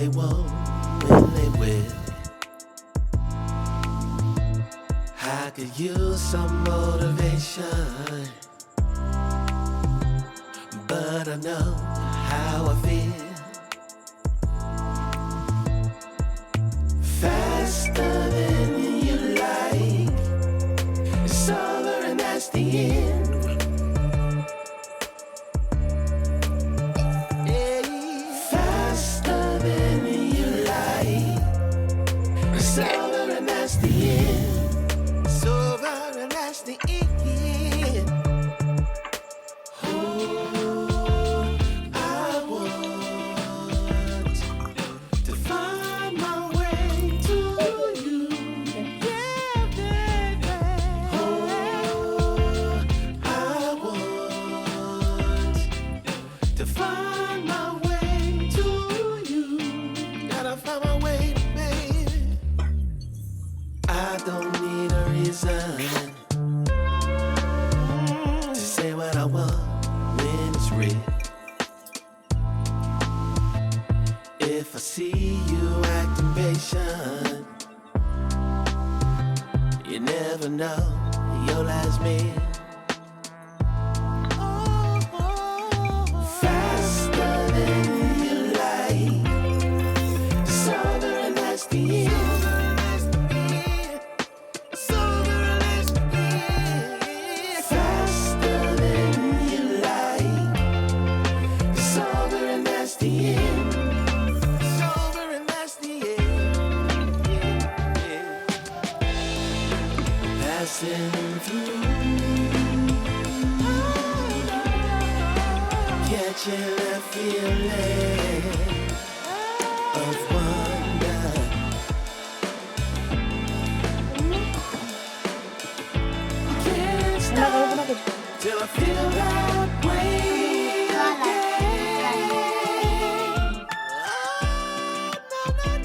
they won't when they will. I could use some motivation, but I know how I feel. Faster than you like, it's over and that's the end. Faster than you like, it's over and that's the end. It's over and that's the end. Oh, I want to find my way to you. Yeah, baby. Oh, I want to find my way to you. Gotta find my way, baby. I don't need a reason to say what I want when it's real. If I see you acting patient, you never know your last meal. Faster than you like, it's over and that's the end. It's over and that's the end. Faster than you like, it's over and that's the end. It's over and that's the end. Passing through, catching that feeling of wonder. Can't stop till I feel that way again.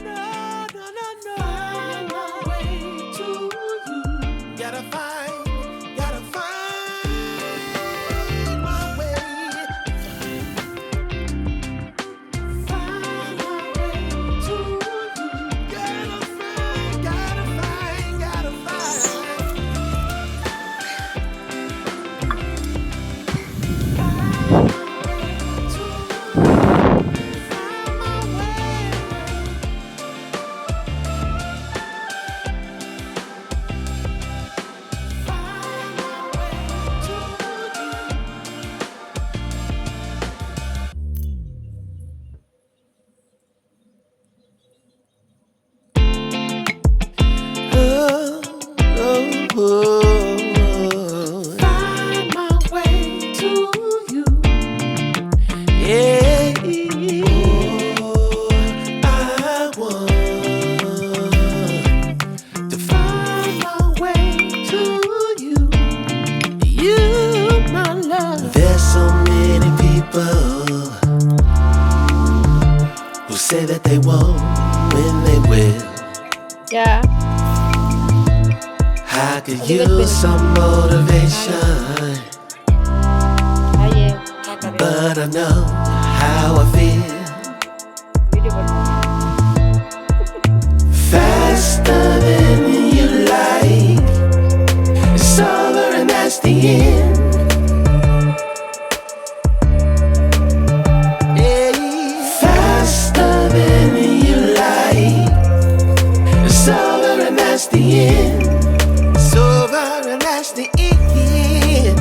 No. Find my way to you. Gotta find my way. Find my way to you. Gotta find. Find my way to find my way to you. Yeah. I want to find my way to you. You, my love. There's so many people who say that they won't when they will. Ya. I could use some motivation, Aye. but I know how I feel. Video कर. Faster than you like, it's over and that's the end. Faster than you like, it's over and that's the end. It's over and that's the end.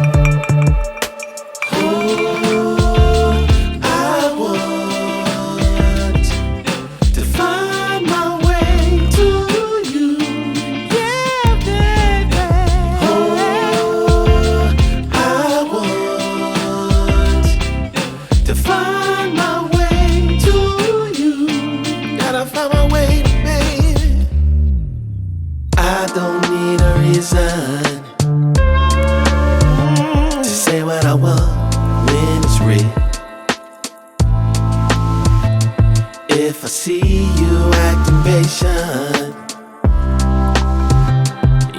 Oh, I want to find my way to you. Yeah, baby. Oh, I want to find my way to you. Gotta find my way, baby. I don't need a reason to say what I want when it's real. If I see you acting patient,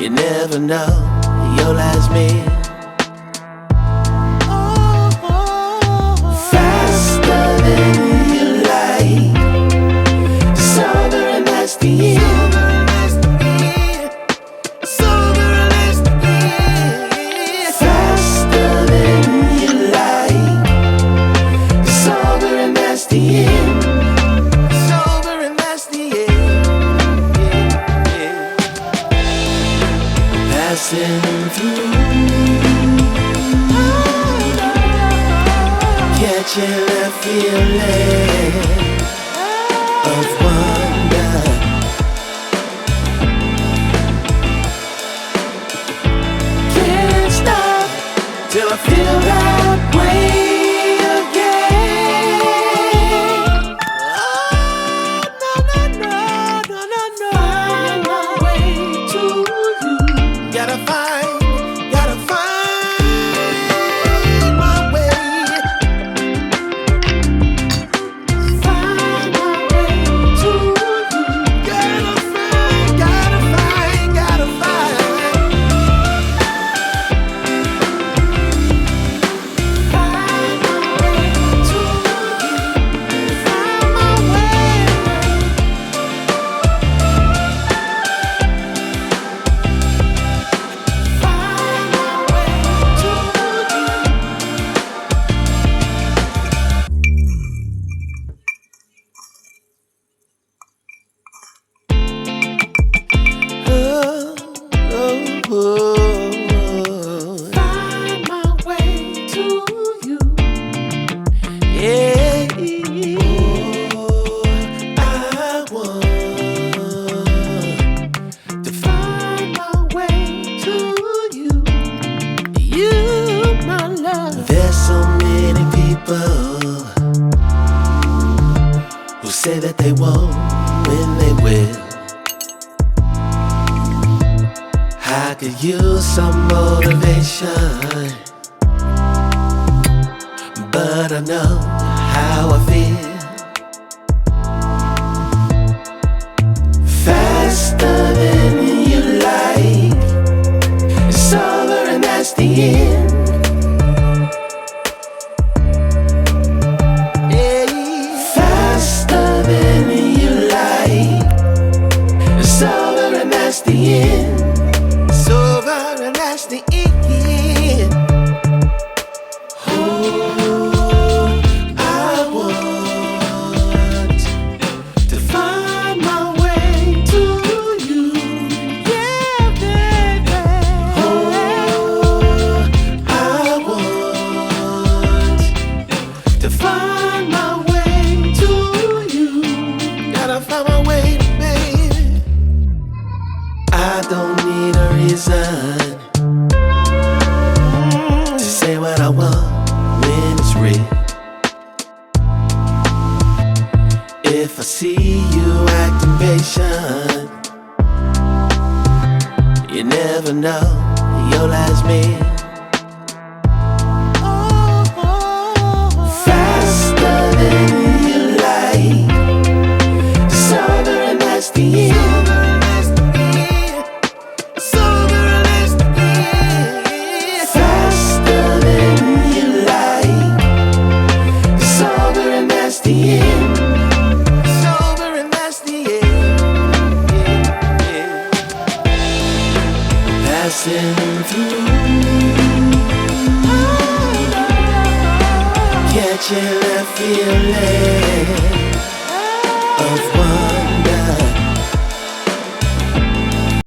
you never know your last meal. Faster than you like, passing through, catching a feeling of wonder. Can't stop till I feel that way again. Oh, no, no, no, no, no, no. Find my way to you. Gotta find my way. Find my way to you. Gotta find. Find my way to you. Yeah. Oh, I want to find my way to you. You, my love. There's so many people who say that they won't when they will. I could use some motivation, but I know how I feel. Faster than you like, it's over and that's the end. Faster than you like, it's over and that's the end. It's over and that's the end. Oh, I want to find my way to you. Yeah, baby. Oh, I want to find my way to you. Gotta find my way, baby. I don't need a reason to say what I want when it's real. If I see you acting patient, you never know your last meal. Faster than you like, it's over and that's the end. Faster than you like, it's over and that's the end. It's over and that's the end. Passing through, catching a feeling of